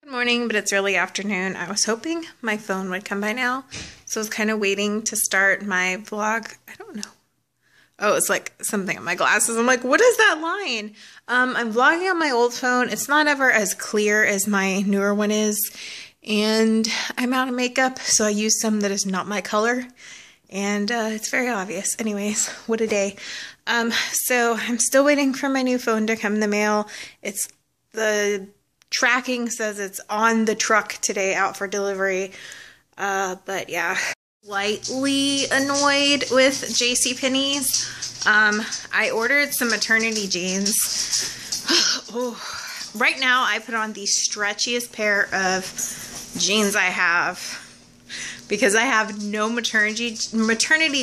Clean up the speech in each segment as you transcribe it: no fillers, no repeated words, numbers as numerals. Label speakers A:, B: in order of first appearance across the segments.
A: Good morning, but it's early afternoon. I was hoping my phone would come by now, so I was kind of waiting to start my vlog. I don't know. Oh, it's like something on my glasses. I'm like, what is that line? I'm vlogging on my old phone. It's not ever as clear as my newer one is, and I'm out of makeup, so I use some that is not my color, and it's very obvious. Anyways, what a day. So I'm still waiting for my new phone to come in the mail. The tracking says it's on the truck today out for delivery. But yeah, slightly annoyed with JCPenney's. I ordered some maternity jeans. Oh, right now I put on the stretchiest pair of jeans I have because I have no maternity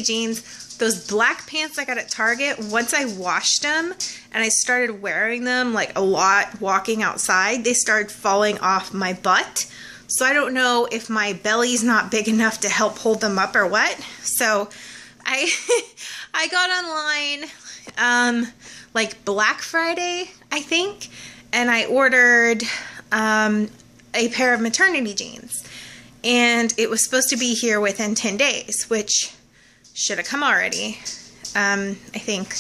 A: jeans. Those black pants I got at Target, once I washed them and I started wearing them like a lot walking outside, they started falling off my butt. So I don't know if my belly's not big enough to help hold them up or what. So I got online like Black Friday, I think, and I ordered a pair of maternity jeans. And it was supposed to be here within 10 days, which should have come already, I think,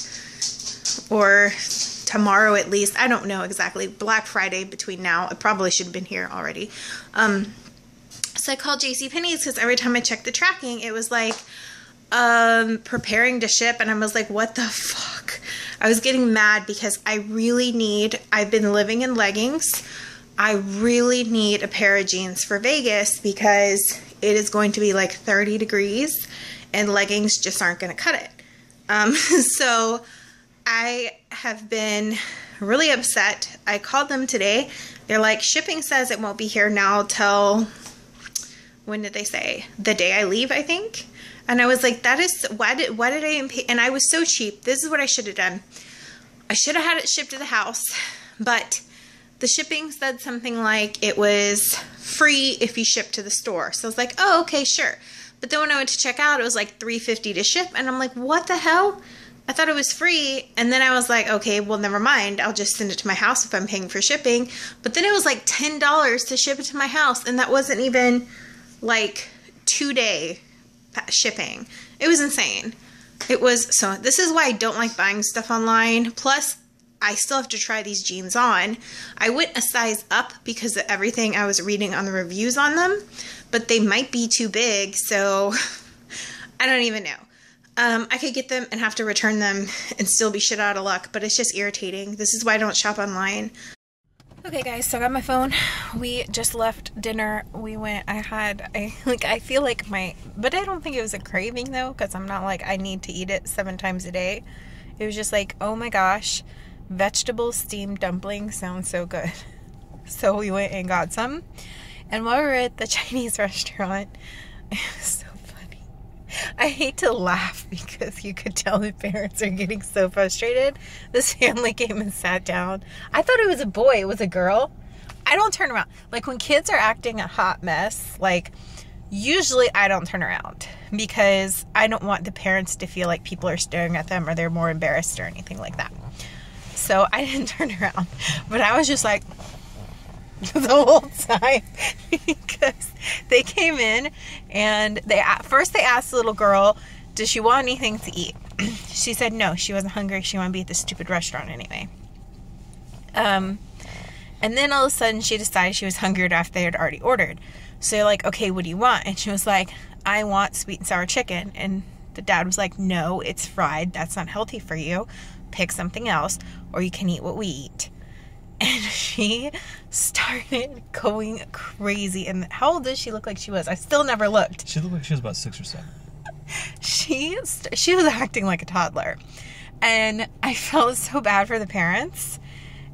A: or tomorrow at least. I don't know exactly. Black Friday between now. It probably should have been here already. So I called JCPenney's because every time I checked the tracking, it was like preparing to ship, and I was like, what the fuck? I was getting mad because I've been living in leggings. I really need a pair of jeans for Vegas because it is going to be like 30 degrees. And leggings just aren't going to cut it. So I have been really upset. I called them today. They're like, shipping says it won't be here now till, when did they say? The day I leave, I think. And I was like, why did I pay? And I was so cheap. This is what I should have done. I should have had it shipped to the house, but the shipping said something like it was free if you ship to the store. So I was like, oh, okay, sure. But then when I went to check out, it was like $3.50 to ship. And I'm like, what the hell? I thought it was free. And then I was like, okay, well, never mind. I'll just send it to my house if I'm paying for shipping. But then it was like $10 to ship it to my house. And that wasn't even like 2-day shipping. It was insane. So this is why I don't like buying stuff online. Plus, I still have to try these jeans on. I went a size up because of everything I was reading on the reviews on them, but they might be too big, so I don't even know. I could get them and have to return them and still be shit out of luck, but it's just irritating. This is why I don't shop online. Okay guys, so I got my phone. We just left dinner. I feel like but I don't think it was a craving though, because I'm not like I need to eat it 7 times a day. It was just like, oh my gosh, vegetable steamed dumplings sound so good. So we went and got some. And while we were at the Chinese restaurant, it was so funny. I hate to laugh because you could tell the parents are getting so frustrated. This family came and sat down. I thought it was a boy. It was a girl. I don't turn around. Like when kids are acting a hot mess, like usually I don't turn around because I don't want the parents to feel like people are staring at them or they're more embarrassed or anything like that. So I didn't turn around, but I was just like the whole time because they came in and first they asked the little girl, does she want anything to eat? She said no, she wasn't hungry. She wanted to be at this stupid restaurant anyway. And then all of a sudden she decided she was hungry after they had already ordered. So you're like, okay, what do you want? And she was like, I want sweet and sour chicken. And the dad was like, no, it's fried. That's not healthy for you. Pick something else, or you can eat what we eat. And she started going crazy. And how old does she look like she was? I still never looked.
B: She looked like she was about 6 or 7.
A: She was acting like a toddler. And I felt so bad for the parents.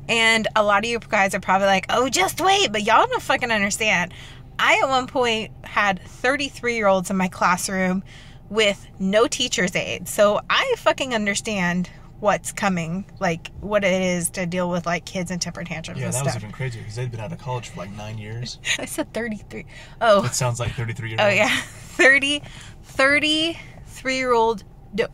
A: And a lot of you guys are probably like, oh, just wait. But y'all don't fucking understand. I, at one point, had 33-year-olds in my classroom with no teacher's aid. So I fucking understand what's coming, like what it is to deal with like kids and temper tantrums and stuff.
B: Yeah, that was even crazier because they'd been out of college for like 9 years.
A: I said 33. Oh.
B: It sounds like 33 years
A: old.
B: Oh
A: yeah. 33-year-old,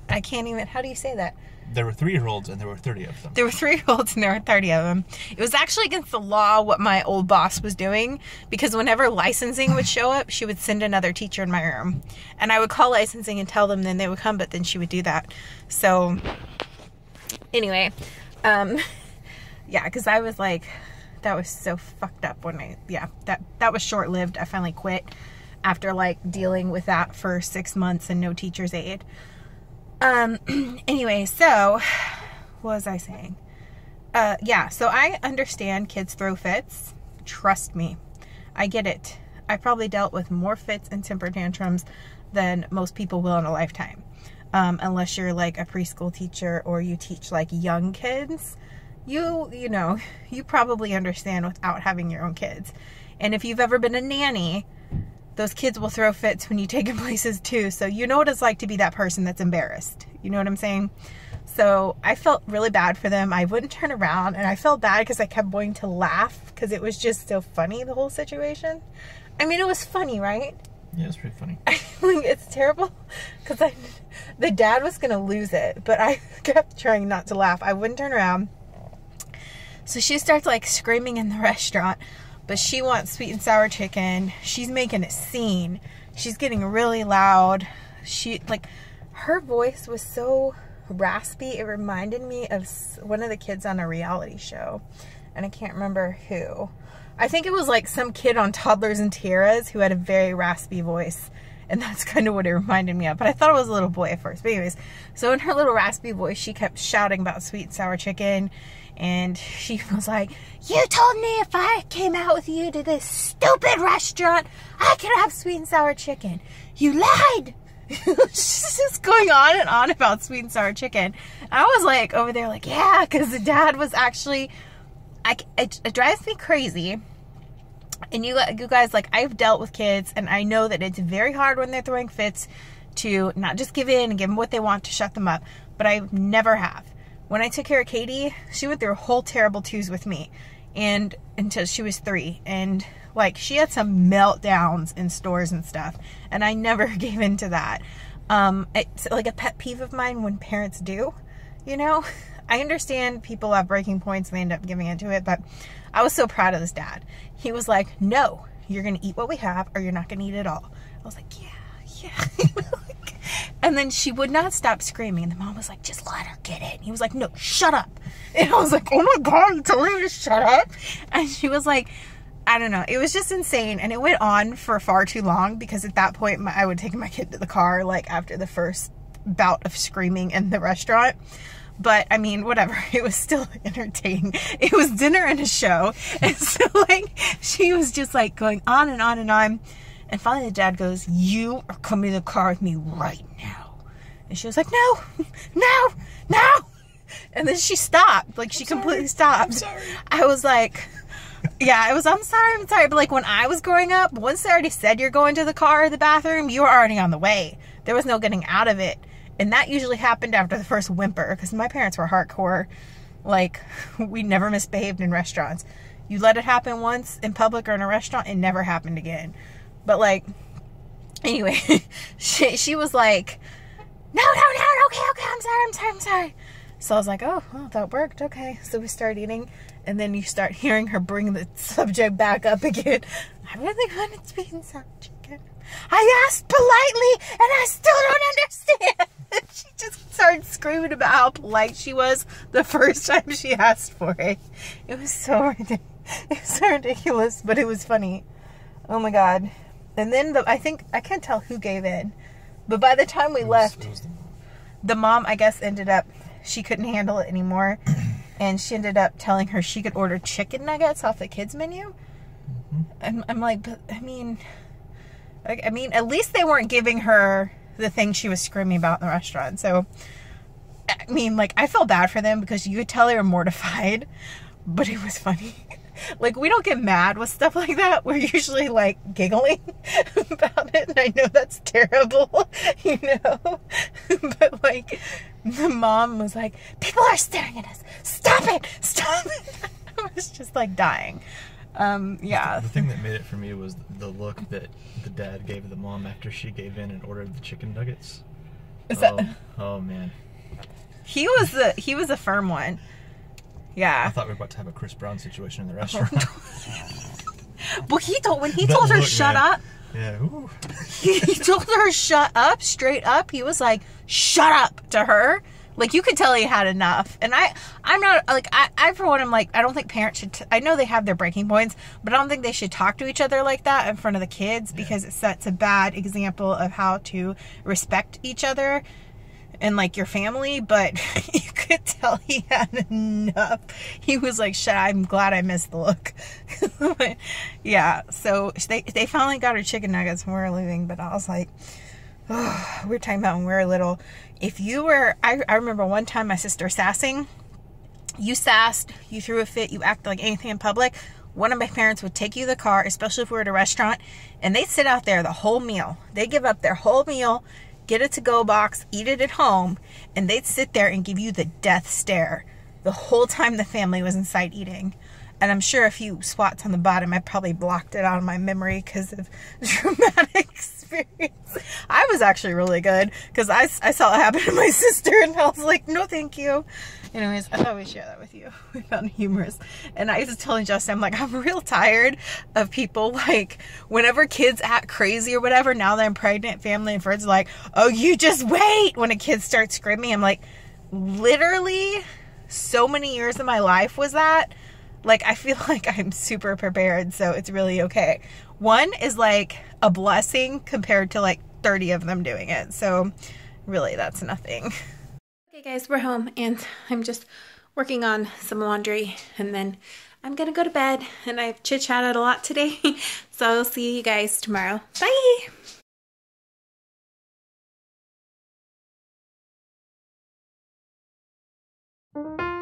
A: I can't even, how do you say that?
B: there were 3-year-olds and there were 30 of them.
C: There were 3-year-olds and there were 30 of them. It was actually against the law what my old boss was doing, because whenever licensing would show up, she would send another teacher in my room. And I would call licensing and tell them, then they would come, but then she would do that. So, anyway, yeah, because I was like, that was so fucked up when that was short-lived. I finally quit after like dealing with that for 6 months and no teacher's aid. Anyway, so what was I saying? Yeah, so I understand kids throw fits. Trust me, I get it. I probably dealt with more fits and temper tantrums than most people will in a lifetime. Unless you're like a preschool teacher or you teach like young kids, you know, you probably understand without having your own kids. And if you've ever been a nanny, those kids will throw fits when you take them places too. So you know what it's like to be that person that's embarrassed. You know what I'm saying? So I felt really bad for them. I wouldn't turn around, and I felt bad because I kept wanting to laugh because it was just so funny, the whole situation. I mean, it was funny, right?
B: Yeah, it's pretty funny.
C: Like, it's terrible because the dad was going to lose it, but I kept trying not to laugh. I wouldn't turn around. So she starts like screaming in the restaurant, but she wants sweet and sour chicken. She's making a scene. She's getting really loud. Her voice was so raspy. It reminded me of one of the kids on a reality show. And I can't remember who. I think it was like some kid on Toddlers and Tiaras who had a very raspy voice. And that's kind of what it reminded me of. But I thought it was a little boy at first. But anyways, so in her little raspy voice, she kept shouting about sweet and sour chicken. And she was like, you told me if I came out with you to this stupid restaurant, I could have sweet and sour chicken. You lied. She's just going on and on about sweet and sour chicken. I was like over there like, yeah, because the dad was actually, it drives me crazy. And you guys, like, I've dealt with kids, and I know that it's very hard when they're throwing fits to not just give in and give them what they want to shut them up. But I never have. When I took care of Katie, she went through a whole terrible twos with me, and until she was 3, and like she had some meltdowns in stores and stuff, and I never gave in to that. It's like a pet peeve of mine when parents do, you know. I understand people have breaking points and they end up giving into it, but I was so proud of this dad. He was like, no, you're gonna eat what we have or you're not gonna eat it all. I was like, yeah. And then she would not stop screaming, and the mom was like, just let her get it. And he was like, no, shut up. And I was like, oh my god, you told me to shut up? And she was like, I don't know, it was just insane. And it went on for far too long, because at that point I would take my kid to the car like after the first bout of screaming in the restaurant. But I mean, whatever, it was still entertaining. It was dinner and a show, and so like she was just like going on and on and on. And finally the dad goes, you are coming to the car with me right now. And she was like, no. And then she stopped. Like, she completely stopped.
B: I'm sorry.
C: I was like, yeah, it was, I'm sorry. But like when I was growing up, once they already said you're going to the car or the bathroom, you were already on the way. There was no getting out of it. And that usually happened after the first whimper, because my parents were hardcore. Like, we never misbehaved in restaurants. You let it happen once in public or in a restaurant, it never happened again. But like, anyway, she was like, no, okay, I'm sorry. So I was like, oh, well, that worked, okay. So we start eating, and then you start hearing her bring the subject back up again. I really wanted sweet and sour chicken. I asked politely, and I still don't understand. She just started screaming about how polite she was the first time she asked for it. It was so ridiculous, but it was funny. Oh my god. And then I can't tell who gave in, but by the time we left, the mom, I guess, ended up, she couldn't handle it anymore, and she ended up telling her she could order chicken nuggets off the kids menu. And I'm like, but I mean, at least they weren't giving her the thing she was screaming about in the restaurant. So, I mean, like, I felt bad for them because you could tell they were mortified, but it was funny. Like, we don't get mad with stuff like that. We're usually, like, giggling about it. And I know that's terrible, you know. But, like, the mom was like, people are staring at us. Stop it. I was just, like, dying. Yeah.
B: The thing that made it for me was the look that the dad gave the mom after she gave in and ordered the chicken nuggets. Oh man.
C: He was a firm one. Yeah.
B: I thought we were about to have a Chris Brown situation in the restaurant.
C: Well, when he told her shut up.
B: Yeah. Ooh.
C: He told her shut up, straight up. He was like, shut up to her. Like, you could tell he had enough. And I'm not, like, I for one, I'm like, I don't think parents should, I know they have their breaking points, but I don't think they should talk to each other like that in front of the kids, because it sets a bad example of how to respect each other and, like, your family. But you could tell he had enough. He was like, shit, I'm glad I missed the look. Yeah, so they finally got her chicken nuggets when we were leaving, but I was like, oh, we were talking about when we were little. If you were, I remember one time my sister sassing, you sassed, you threw a fit, you acted like anything in public, one of my parents would take you to the car, especially if we were at a restaurant, and they'd sit out there the whole meal. They'd give up their whole meal, get a to-go box, eat it at home, and they'd sit there and give you the death stare the whole time the family was inside eating. And I'm sure a few swats on the bottom, I probably blocked it out of my memory because of traumatic experience. I was actually really good because I saw it happen to my sister, and I was like, no thank you. Anyways, I thought we'd share that with you. We found it humorous. And I was telling Justin, I'm like, I'm real tired of people, like, whenever kids act crazy or whatever, now that I'm pregnant, family and friends are like, oh, you just wait when a kid starts screaming. I'm like, literally so many years of my life was that. Like, I feel like I'm super prepared, so it's really okay. One is like a blessing compared to like 30 of them doing it. So really, that's nothing. Okay, guys, we're home, and I'm just working on some laundry, and then I'm gonna go to bed. And I've chit-chatted a lot today, so I'll see you guys tomorrow. Bye!